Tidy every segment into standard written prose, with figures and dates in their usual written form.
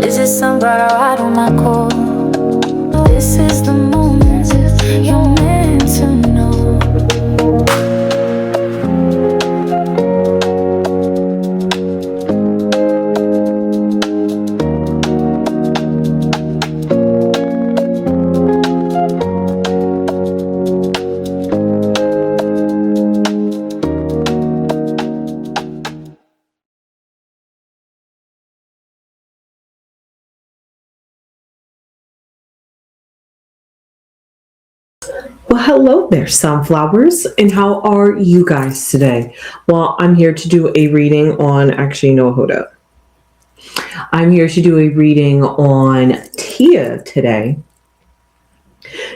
Is it somebody right on my call? This is the moment you're meant to know. Well, hello there, sunflowers, and how are you guys today? Well, I'm here to do a reading on, actually, no, hold up. I'm here to do a reading on Tia today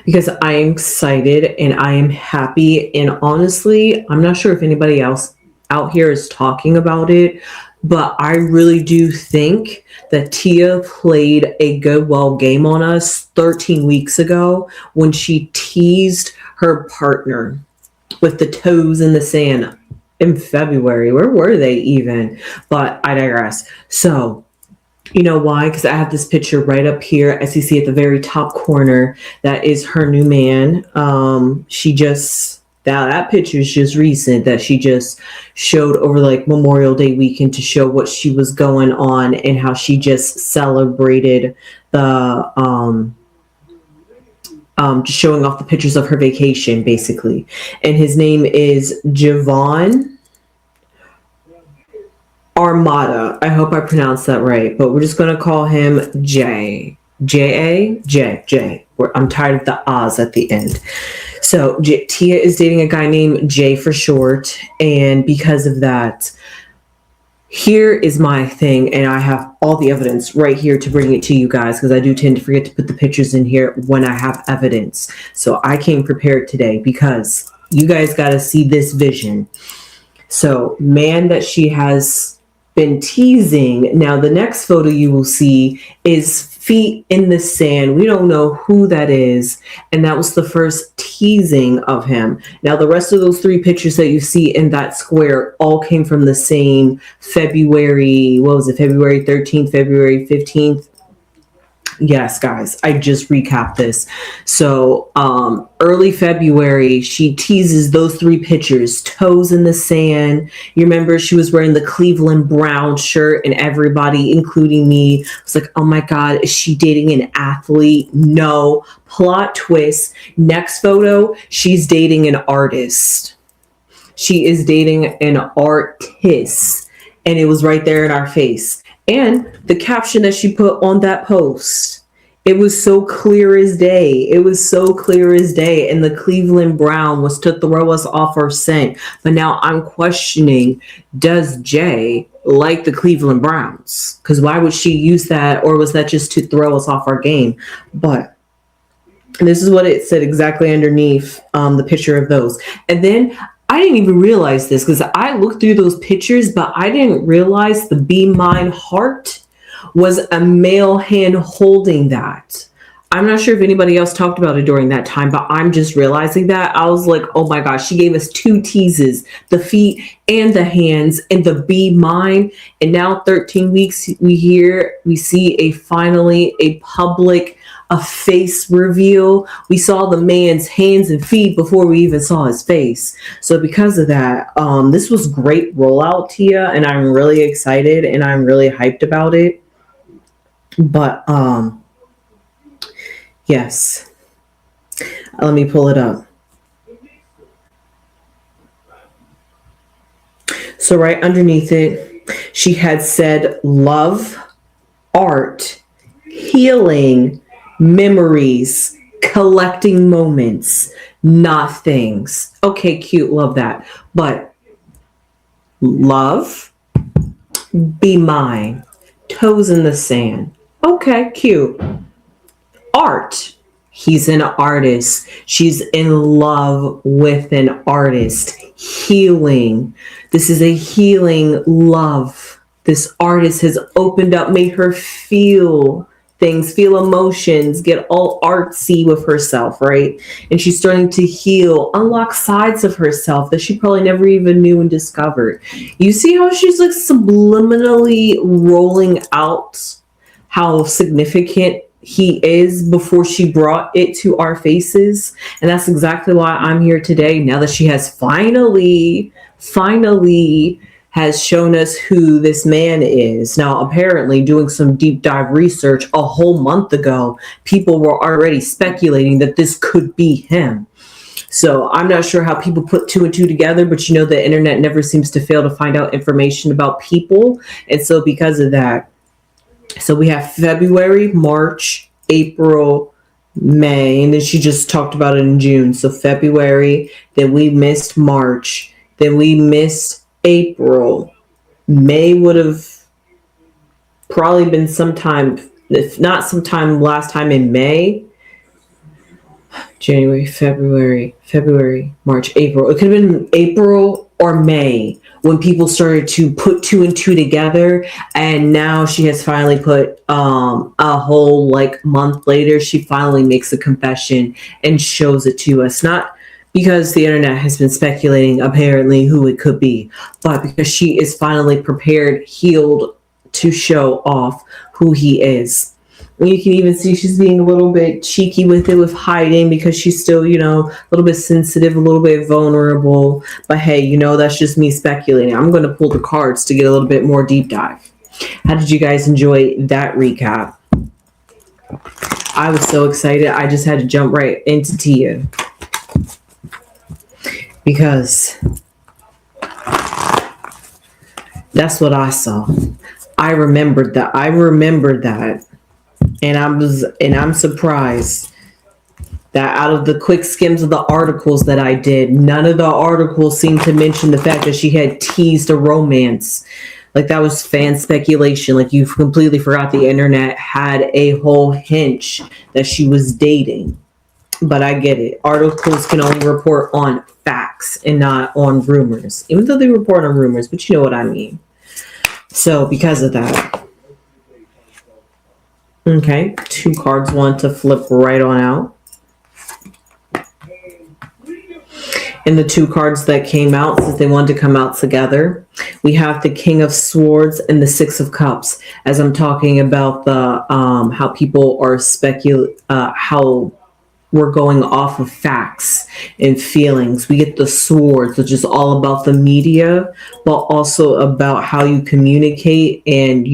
because I am excited and I am happy. And honestly, I'm not sure if anybody else out here is talking about it, but I really do think that Tia played a good, game on us 13 weeks ago when she teased her partner with the toes in the sand in February. Where were they even? But I digress. So, you know why? Because I have this picture right up here, as you see at the very top corner. That is her new man. That picture is just recent, that she just showed over like Memorial Day weekend to show what she was going on and how she just celebrated the just showing off the pictures of her vacation, basically. And his name is Javon Armada. I hope I pronounced that right, but we're just going to call him J. J. I'm tired of the Oz at the end. So Tia is dating a guy named Jay for short. And because of that, here is my thing. And I have all the evidence right here to bring it to you guys, because I do tend to forget to put the pictures in here when I have evidence. So I came prepared today because you guys got to see this vision. So man that she has been teasing. Now the next photo you will see is feet in the sand. We don't know who that is. And that was the first teasing of him. Now the rest of those three pictures that you see in that square all came from the same February. What was it? February 13th, February 15th. Yes, guys, I just recapped this. So early February, she teases those three pictures, toes in the sand. You remember she was wearing the Cleveland Brown shirt, and everybody, including me, was like, oh my God, is she dating an athlete? No. Plot twist. Next photo, she's dating an artist. She is dating an artist. And it was right there in our face. And the caption that she put on that post, it was so clear as day. It was so clear as day. And the Cleveland Brown was to throw us off our scent. But now I'm questioning, does Jay like the Cleveland Browns? Because why would she use that? Or was that just to throw us off our game? But this is what it said exactly underneath the picture of those. And then I didn't even realize this because I looked through those pictures, but I didn't realize the Be Mine heart was a male hand holding that. I'm not sure if anybody else talked about it during that time, but I'm just realizing that. I was like, oh my gosh, she gave us two teases, the feet and the hands, and the Be Mine. And now 13 weeks, we see finally a public a face reveal. We saw the man's hands and feet before we even saw his face. So because of that, this was great rollout, Tia, and I'm really excited and I'm really hyped about it. But yes, let me pull it up. So right underneath it, she had said love, art, healing, memories, collecting moments, not things. Okay, cute, love that. But love, be mine, toes in the sand. Okay, cute. Art, he's an artist. She's in love with an artist. Healing, this is a healing love. This artist has opened up, made her feel things, feel emotions, get all artsy with herself, right? And she's starting to heal, unlock sides of herself that she probably never even knew and discovered. You see how she's like subliminally rolling out how significant he is before she brought it to our faces. And that's exactly why I'm here today, now that she has finally has shown us who this man is. Now, apparently, doing some deep dive research a whole month ago, people were already speculating that this could be him. So I'm not sure how people put two and two together, but you know, the internet never seems to fail to find out information about people. And so because of that, so we have February, March, April, May, and then she just talked about it in June. So February, then we missed March, then we missed April. May would have probably been sometime, if not sometime last time in May. January, February, March, April. It could have been April or May when people started to put two and two together. And now she has finally put a whole like month later, she finally makes a confession and shows it to us. Not because the internet has been speculating apparently who it could be, but because she is finally prepared, healed to show off who he is. And you can even see she's being a little bit cheeky with it, with hiding, because she's still, you know, a little bit sensitive, a little bit vulnerable. But hey, you know, that's just me speculating. I'm going to pull the cards to get a little bit more deep dive. How did you guys enjoy that recap? I was so excited. I just had to jump right into Tia. Because that's what I saw. I remembered that. And I'm surprised that out of the quick skims of the articles that I did, none of the articles seemed to mention the fact that she had teased a romance. Like that was fan speculation. Like you completely forgot the internet had a whole hint that she was dating. But I get it. Articles can only report on facts and not on rumors. Even though they report on rumors, but you know what I mean. So because of that. Okay, 2 cards want to flip right on out. And the 2 cards that came out, since they wanted to come out together, we have the King of Swords and the 6 of Cups. As I'm talking about the how people are how we're going off of facts and feelings. We get the swords, which is all about the media, but also about how you communicate and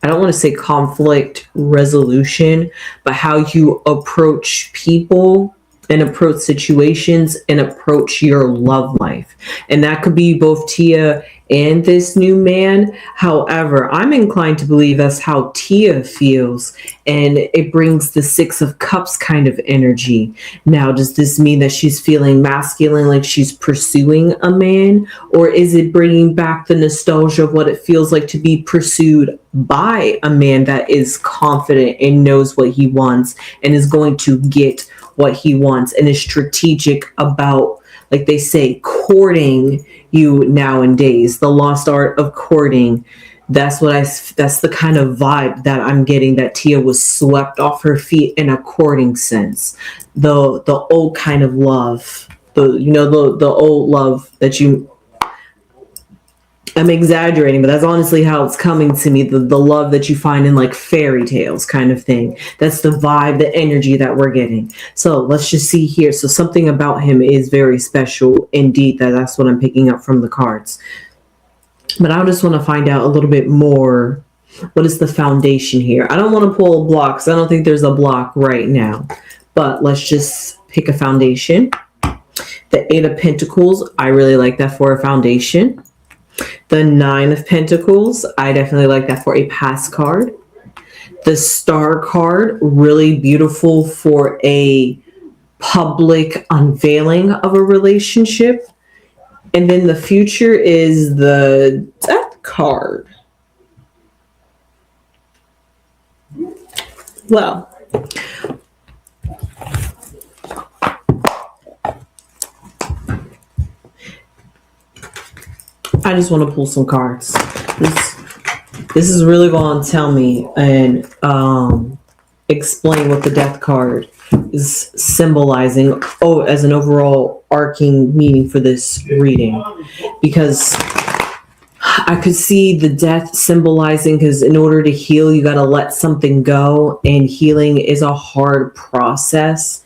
I don't want to say conflict resolution, but how you approach people and approach situations and approach your love life. And that could be both Tia and this new man. However, I'm inclined to believe that's how Tia feels, and it brings the 6 of Cups kind of energy. Now, does this mean that she's feeling masculine, like she's pursuing a man, or is it bringing back the nostalgia of what it feels like to be pursued by a man that is confident and knows what he wants and is going to get what he wants and is strategic about, like they say, courting you nowadays, the lost art of courting. That's the kind of vibe that I'm getting, that Tia was swept off her feet in a courting sense. The old kind of love, the old love that I'm exaggerating, but that's honestly how it's coming to me. The love that you find in like fairy tales kind of thing. That's the vibe, the energy that we're getting. So let's just see here. So something about him is very special indeed. That's what I'm picking up from the cards. But I just want to find out a little bit more. What is the foundation here? I don't want to pull a block because I don't think there's a block right now. But let's just pick a foundation. The 8 of Pentacles. I really like that for a foundation. The 9 of Pentacles, I definitely like that for a pass card. The Star card, really beautiful for a public unveiling of a relationship. And then the Future is the Death card. Well, I just want to pull some cards. This is really going to tell me and explain what the Death card is symbolizing as an overall arcing meaning for this reading. Because I could see the death symbolizing, because in order to heal, you got to let something go, and healing is a hard process.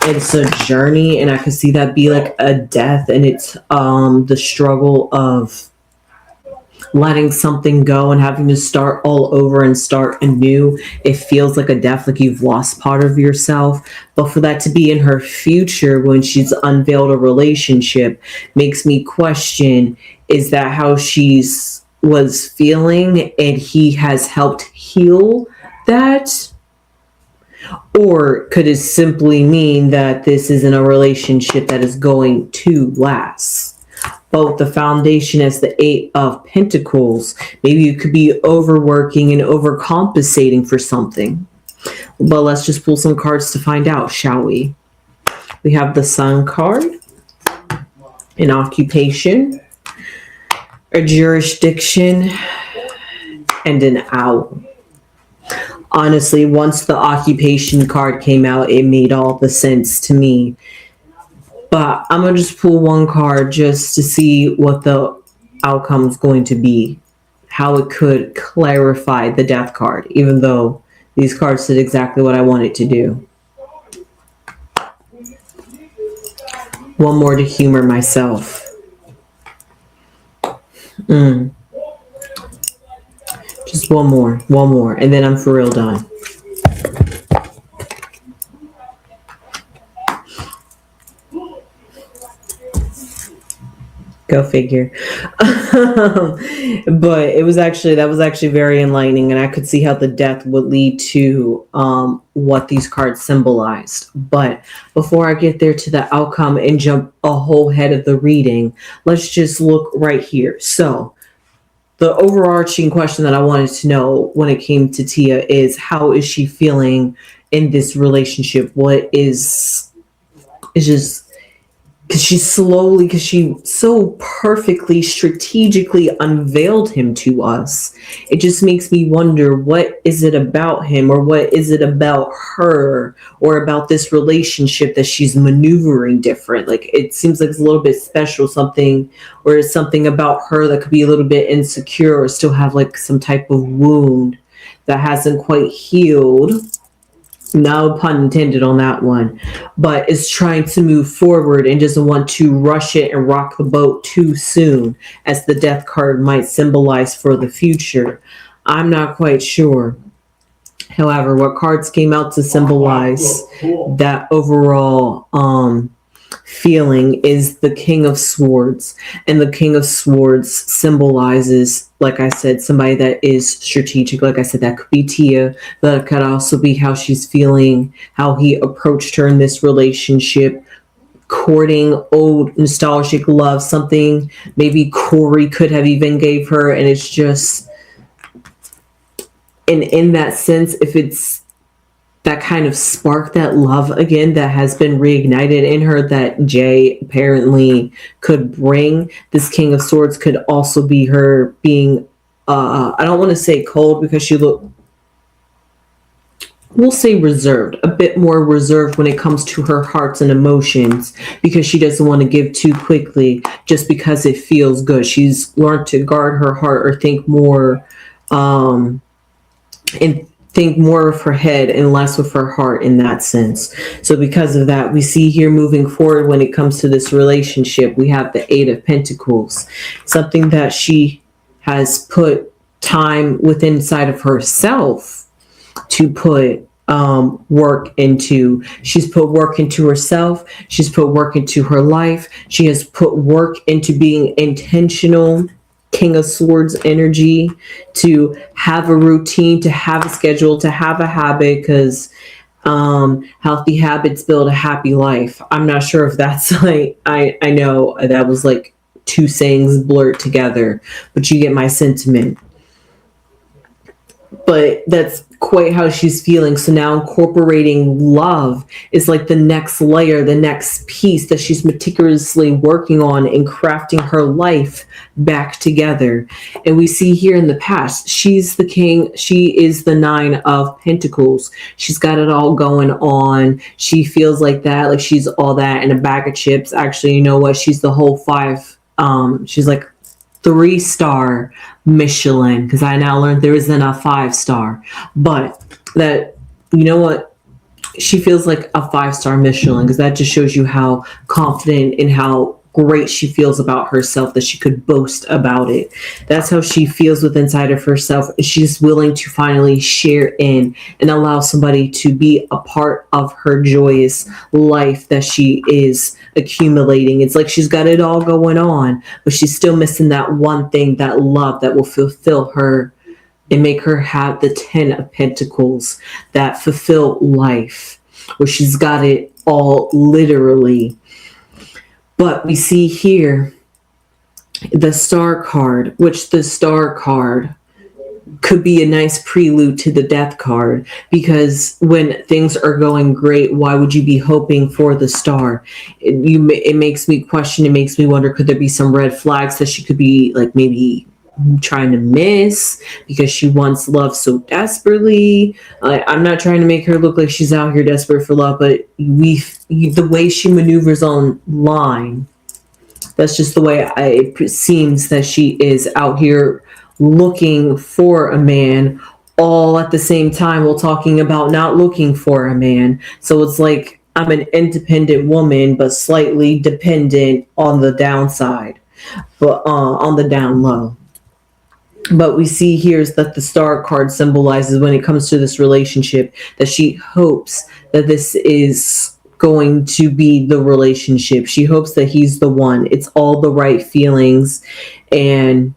It's a journey, and I could see that be like a death, and it's the struggle of letting something go and having to start all over and start anew. It feels like a death, like you've lost part of yourself. But for that to be in her future when she's unveiled a relationship makes me question, is that how she's was feeling and he has helped heal that? Or could it simply mean that this isn't a relationship that is going to last? Both the foundation as the Eight of Pentacles. Maybe you could be overworking and overcompensating for something. But let's just pull some cards to find out, shall we? We have the Sun card, an occupation, a jurisdiction, and an owl. Honestly, once the occupation card came out, it made all the sense to me. But I'm going to just pull one card just to see what the outcome is going to be. How it could clarify the death card, even though these cards did exactly what I wanted to do. One more to humor myself. Just one more, and then I'm for real done. Go figure. But that was actually very enlightening, and I could see how the death would lead to what these cards symbolized. But before I get there to the outcome and jump a whole head of the reading, let's just look right here. So the overarching question that I wanted to know when it came to Tia is, how is she feeling in this relationship? What is just, because she so perfectly, strategically unveiled him to us. It just makes me wonder, what is it about him, or what is it about her, or about this relationship that she's maneuvering different? Like, it seems like it's a little bit special, something, or it's something about her that could be a little bit insecure, or still have like some type of wound that hasn't quite healed. No pun intended on that one, but is trying to move forward and doesn't want to rush it and rock the boat too soon, as the death card might symbolize for the future. I'm not quite sure. However, what cards came out to symbolize that overall feeling is the King of Swords. And the King of Swords symbolizes, like I said, somebody that is strategic. Like I said, that could be Tia, but it could also be how she's feeling, how he approached her in this relationship, courting old nostalgic love, something maybe Corey could have even gave her. And it's just, and in that sense, if it's that kind of spark, that love again that has been reignited in her, that Jay apparently could bring, this King of Swords could also be her being, I don't want to say cold, because we'll say reserved, a bit more reserved when it comes to her hearts and emotions, because she doesn't want to give too quickly just because it feels good. She's learned to guard her heart, or think more, and think more of her head and less of her heart in that sense. So because of that, we see here moving forward when it comes to this relationship, we have the Eight of Pentacles, something that she has put time within inside of herself to put work into. She's put work into herself. She's put work into her life. She has put work into being intentional, King of Swords energy, to have a routine, to have a schedule, to have a habit, because healthy habits build a happy life. I'm not sure if that's like, I know that was like two sayings blurred together, but you get my sentiment. But that's quite how she's feeling. So now incorporating love is like the next layer, the next piece that she's meticulously working on and crafting her life back together. And we see here in the past, she's the king. She is the Nine of Pentacles. She's got it all going on. She feels like that, like she's all that in a bag of chips. Actually, you know what? She's the whole five. She's like 3-star Michelin, because I now learned there isn't a 5-star, but that, you know what, she feels like a 5-star Michelin, because that just shows you how confident and how great she feels about herself, that she could boast about it. That's how she feels with inside of herself. She's willing to finally share in and allow somebody to be a part of her joyous life that she is accumulating. It's like she's got it all going on, but she's still missing that one thing, that love that will fulfill her and make her have the 10 of Pentacles, that fulfilled life, where she's got it all literally. But we see here the Star card, which the Star card could be a nice prelude to the Death card, because when things are going great, why would you be hoping for the Star? It makes me question, it makes me wonder, could there be some red flags that she could be like maybe trying to miss because she wants love so desperately? I'm not trying to make her look like she's out here desperate for love, but the way she maneuvers online, that's just the way it seems that she is out here looking for a man, all at the same time while talking about not looking for a man. So it's like, I'm an independent woman, but slightly dependent on the downside, but on the down low. But we see here is that the Star card symbolizes, when it comes to this relationship, that she hopes that this is going to be the relationship. She hopes that he's the one. It's all the right feelings. And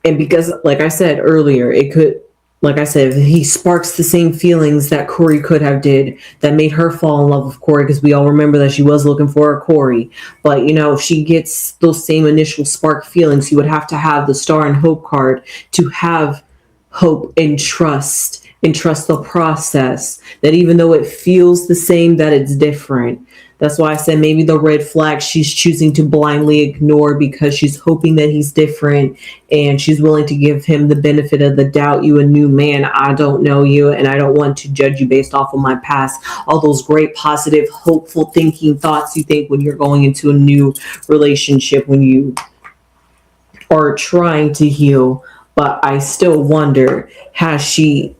because, like I said earlier, it could, like I said, he sparks the same feelings that Corey could have did that made her fall in love with Corey, because we all remember that she was looking for a Corey. But, you know, if she gets those same initial spark feelings, you would have to have the Star and Hope card to have hope and trust the process, that even though it feels the same, that it's different. That's why I said maybe the red flag she's choosing to blindly ignore, because she's hoping that he's different and she's willing to give him the benefit of the doubt. You a new man, I don't know you, and I don't want to judge you based off of my past. All those great, positive, hopeful thinking thoughts you think when you're going into a new relationship, when you are trying to heal. But I still wonder, has she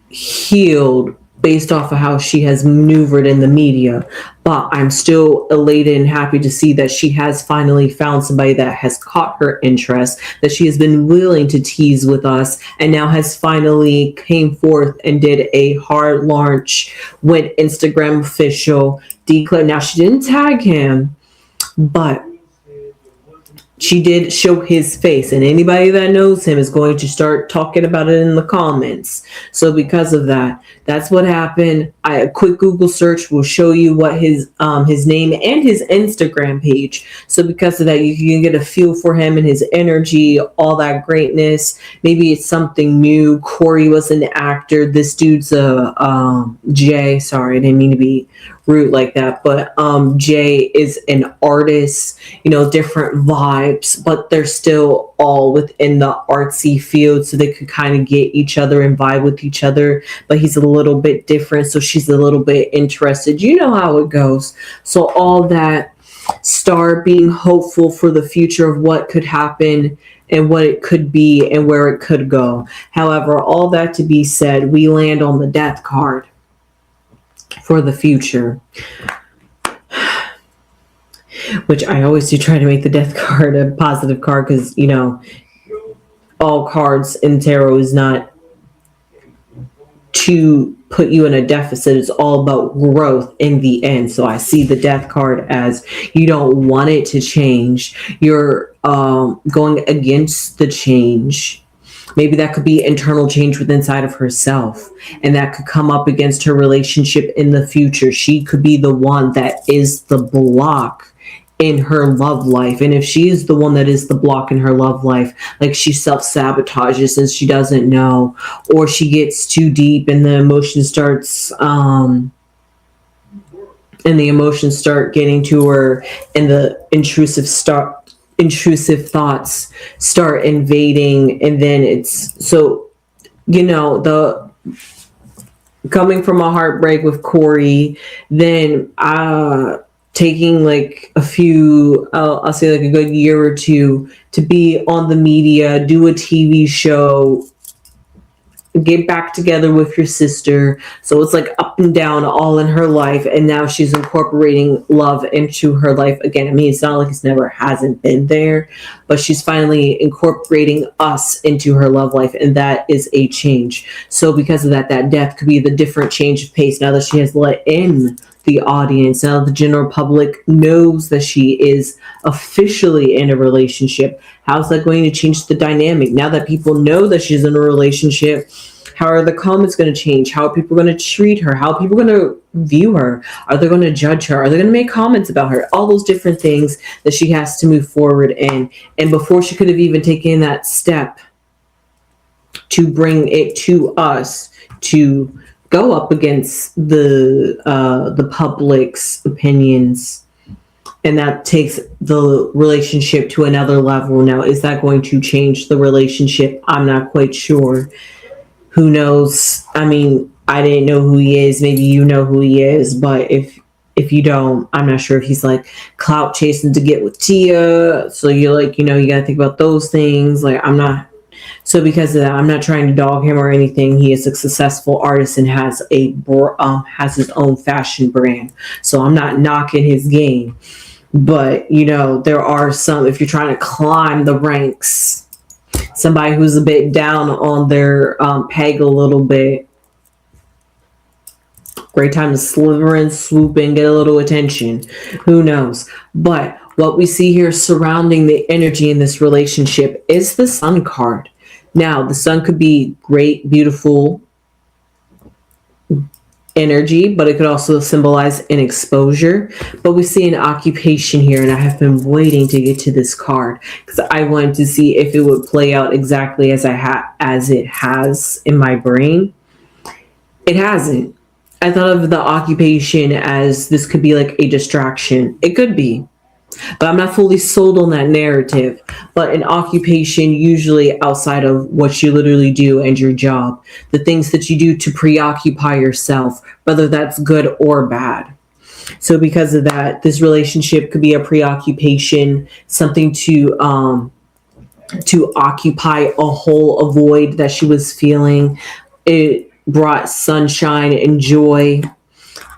healed based off of how she has maneuvered in the media? But I'm still elated and happy to see that she has finally found somebody that has caught her interest, that she has been willing to tease with us, and now has finally came forth and did a hard launch, went Instagram official, declared. Now, she didn't tag him, but she did show his face, and anybody that knows him is going to start talking about it in the comments. So because of that, that's what happened. A quick Google search will show you what his name and his Instagram page. So because of that, you can get a feel for him and his energy, all that greatness. Maybe it's something new. Corey was an actor. This dude's Jay. Sorry, I didn't mean to be rude like that, but Jay is an artist. You know, different vibes, but they're still all within the artsy field, so they could kind of get each other and vibe with each other. But he's a little bit different, so she's a little bit interested. You know how it goes. So all that Star being hopeful for the future of what could happen and what it could be and where it could go. However, all that to be said, we land on the Death card for the future, which I always do try to make the Death card a positive card, because, you know, all cards in tarot is not to put you in a deficit. It's all about growth in the end. So I see the Death card as you don't want it to change. You're going against the change. Maybe that could be internal change within inside of herself, and that could come up against her relationship in the future. She could be the one that is the block in her love life. And if she is the one that is the block in her love life, like she self-sabotages and she doesn't know, or she gets too deep and the emotion starts start getting to her, and the intrusive thoughts start invading, and then it's so, you know, the coming from a heartbreak with Corey, then taking like a few, I'll say like a good year or two to be on the media, do a TV show, get back together with your sister. So it's like up and down all in her life. And now she's incorporating love into her life again. I mean, it's not like it's never hasn't been there, but she's finally incorporating us into her love life. And that is a change. So because of that, that death could be the different change of pace now that she has let in the audience. Now the general public knows that she is officially in a relationship. How's that going to change the dynamic? Now that people know that she's in a relationship, how are the comments going to change? How are people going to treat her? How are people going to view her? Are they going to judge her? Are they going to make comments about her? All those different things that she has to move forward in. And before she could have even taken that step to bring it to us, to go up against the public's opinions, and that takes the relationship to another level. Now, is that going to change the relationship? I'm not quite sure. Who knows? I mean, I didn't know who he is. Maybe you know who he is, but if you don't, I'm not sure if he's like clout chasing to get with Tia. So you're like, you gotta think about those things. Like, I'm not. So because of that, I'm not trying to dog him or anything. He is a successful artist and has his own fashion brand. So I'm not knocking his game. But, there are some, if you're trying to climb the ranks, somebody who's a bit down on their peg a little bit, great time to sliver and swoop and get a little attention. Who knows? But what we see here surrounding the energy in this relationship is the Sun card. Now, the Sun could be great, beautiful energy, but it could also symbolize an exposure. But we see an occupation here, and I have been waiting to get to this card because I wanted to see if it would play out exactly as it has in my brain. It hasn't. I thought of the occupation as this could be like a distraction. It could be, but I'm not fully sold on that narrative. But an occupation, usually outside of what you literally do and your job, the things that you do to preoccupy yourself, whether that's good or bad. So because of that, this relationship could be a preoccupation, something to occupy a hole, a void that she was feeling. It brought sunshine and joy.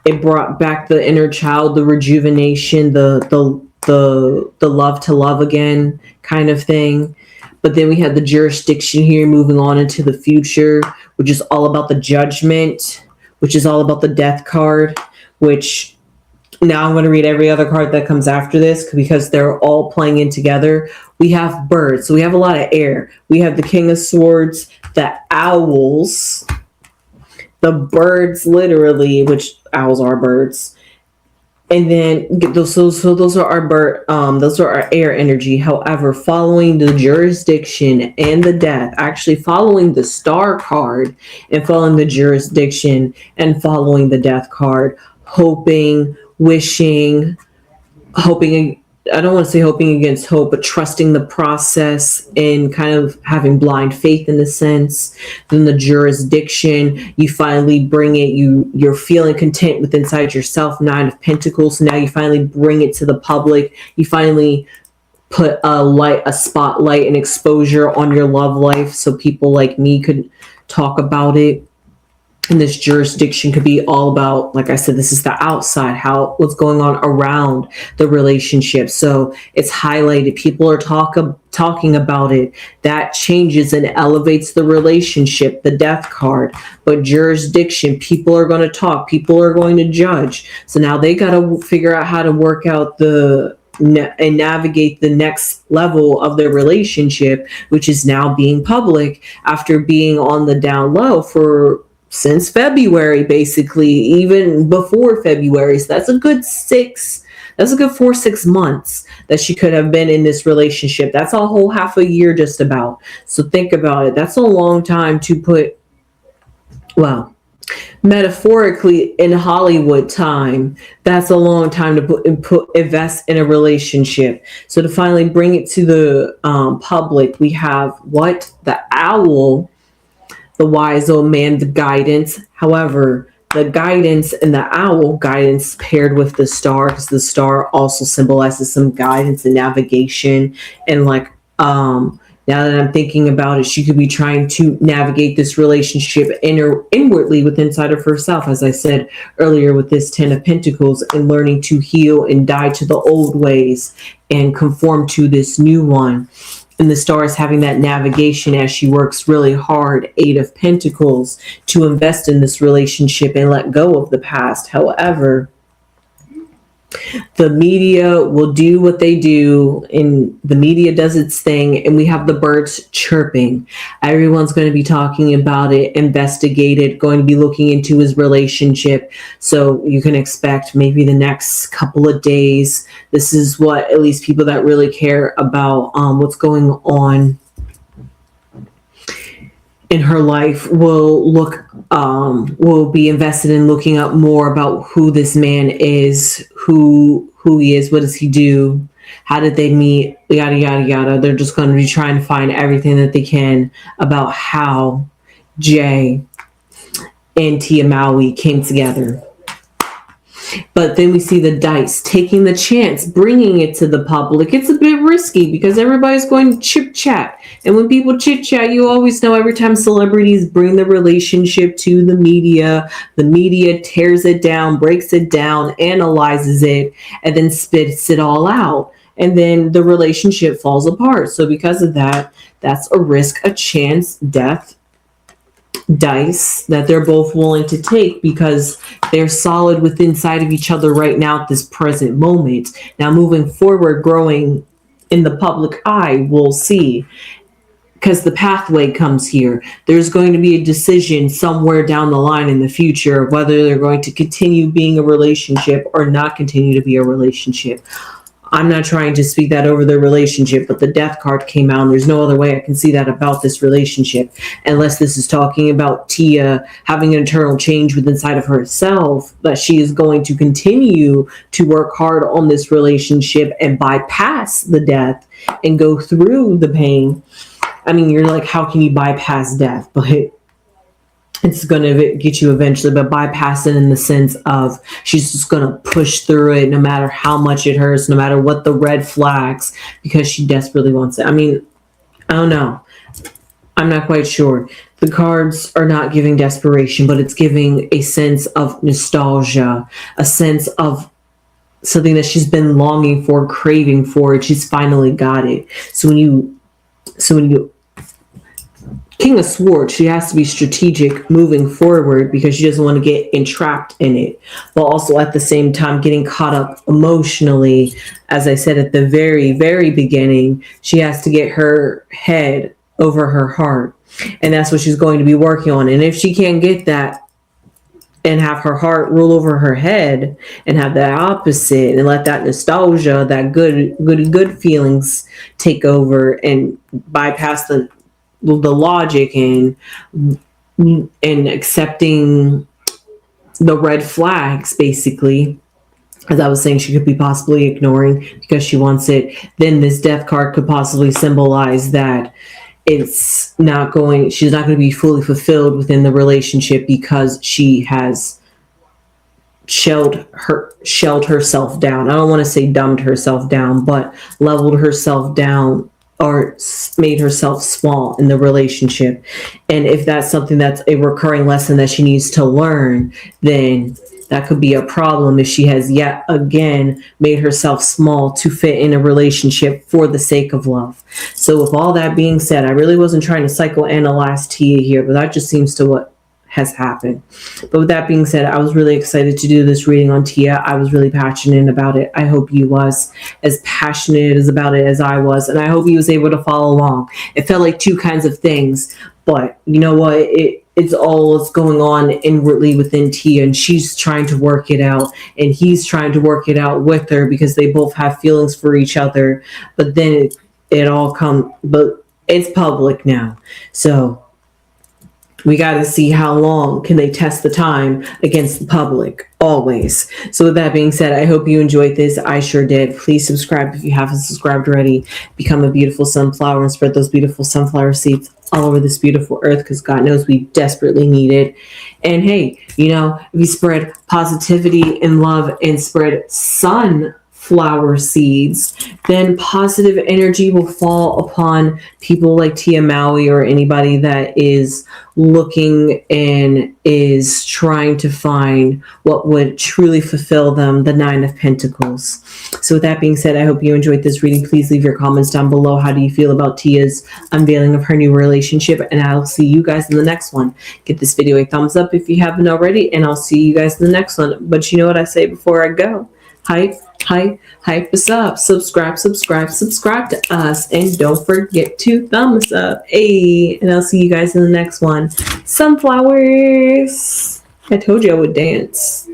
It brought back the inner child, the rejuvenation, the love to love again kind of thing. But then we had the jurisdiction here moving on into the future, which is all about the judgment, which is all about the death card, which now I'm going to read every other card that comes after this because they're all playing in together. We have birds, so we have a lot of air. We have the King of Swords, the owls, the birds, literally, which owls are birds. And then those are our air energy. However, following the jurisdiction and the death, actually following the star card and following the jurisdiction and following the death card, hoping, wishing, hoping, I don't want to say hoping against hope, but trusting the process and kind of having blind faith in a sense. Then the jurisdiction, you finally bring it, you're feeling content with inside yourself, 9 of Pentacles. So now you finally bring it to the public. You finally put a spotlight and exposure on your love life so people like me could talk about it. And this jurisdiction could be all about, like I said, this is the outside, what's going on around the relationship. So it's highlighted. People are talking about it. That changes and elevates the relationship, the death card. But jurisdiction, people are going to talk. People are going to judge. So now they got to figure out how to work out and navigate the next level of their relationship, which is now being public after being on the down low since February, basically, even before February. So that's a good 4-6 months that she could have been in this relationship. That's a whole half a year just about. So think about it. That's a long time to put, well, metaphorically in Hollywood time, that's a long time to invest in a relationship. So to finally bring it to the public, we have the owl, the wise old man, the guidance. However, the guidance and the owl, guidance paired with the star, because the star also symbolizes some guidance and navigation. And like, now that I'm thinking about it, she could be trying to navigate this relationship inwardly within inside of herself, as I said earlier with this 10 of Pentacles, and learning to heal and die to the old ways and conform to this new one. And the star is having that navigation as she works really hard, 8 of Pentacles, to invest in this relationship and let go of the past. However, the media will do what they do, and the media does its thing, and we have the birds chirping. Everyone's going to be talking about it, investigate it, going to be looking into his relationship. So you can expect maybe the next couple of days. This is what at least people that really care about what's going on in her life will be invested in looking up more about who this man is, who he is, what does he do, how did they meet, yada yada yada. They're just going to be trying to find everything that they can about how Jay and Tia Mowery came together. But then we see the dice taking the chance, bringing it to the public. It's a bit risky because everybody's going to chit chat. And when people chit chat, you always know every time celebrities bring the relationship to the media tears it down, breaks it down, analyzes it, and then spits it all out. And then the relationship falls apart. So because of that, that's a risk, a chance, death, dice that they're both willing to take because they're solid within inside of each other right now at this present moment. Now moving forward, growing in the public eye, we'll see, because the pathway comes here. There's going to be a decision somewhere down the line in the future of whether they're going to continue being a relationship or not continue to be a relationship. I'm not trying to speak that over the relationship, but the death card came out, and there's no other way I can see that about this relationship, unless this is talking about Tia having an internal change within inside of herself, that she is going to continue to work hard on this relationship and bypass the death and go through the pain. I mean, you're like, how can you bypass death? But it's going to get you eventually, but bypass it in the sense of she's just going to push through it no matter how much it hurts, no matter what the red flags, because she desperately wants it. I mean, I don't know. I'm not quite sure. The cards are not giving desperation, but it's giving a sense of nostalgia, a sense of something that she's been longing for, craving for, and she's finally got it. So when you King of Swords, she has to be strategic moving forward because she doesn't want to get entrapped in it, while also at the same time getting caught up emotionally. As I said at the very, very beginning, she has to get her head over her heart, and that's what she's going to be working on. And if she can't get that and have her heart rule over her head and have that opposite and let that nostalgia, that good feelings take over and bypass the logic and accepting the red flags, basically, as I was saying, she could be possibly ignoring because she wants it, then this death card could possibly symbolize that she's not going to be fully fulfilled within the relationship because she has shelled herself down. I don't want to say dumbed herself down, but leveled herself down or made herself small in the relationship. And if that's something that's a recurring lesson that she needs to learn, then that could be a problem if she has yet again made herself small to fit in a relationship for the sake of love. So with all that being said, I really wasn't trying to psychoanalyze Tia here, but that just seems to what has happened. But with that being said, I was really excited to do this reading on Tia. I was really passionate about it. I hope you was as passionate about it as I was, and I hope you was able to follow along. It felt like two kinds of things, but you know what? It's all what's going on inwardly within Tia, and she's trying to work it out, and he's trying to work it out with her because they both have feelings for each other. But then but it's public now, so we got to see how long can they test the time against the public, always. So with that being said, I hope you enjoyed this. I sure did. Please subscribe if you haven't subscribed already. Become a beautiful sunflower and spread those beautiful sunflower seeds all over this beautiful earth, because God knows we desperately need it. And hey, you know, if you spread positivity and love and spread sunflower seeds, then positive energy will fall upon people like Tia Maui or anybody that is looking and is trying to find what would truly fulfill them, the Nine of Pentacles. So with that being said, I hope you enjoyed this reading. Please leave your comments down below. How do you feel about Tia's unveiling of her new relationship? And I'll see you guys in the next one. Give this video a thumbs up if you haven't already, and I'll see you guys in the next one. But you know what I say before I go? Hype us up. Subscribe to us. And don't forget to thumbs up. Hey, and I'll see you guys in the next one. Sunflowers. I told you I would dance.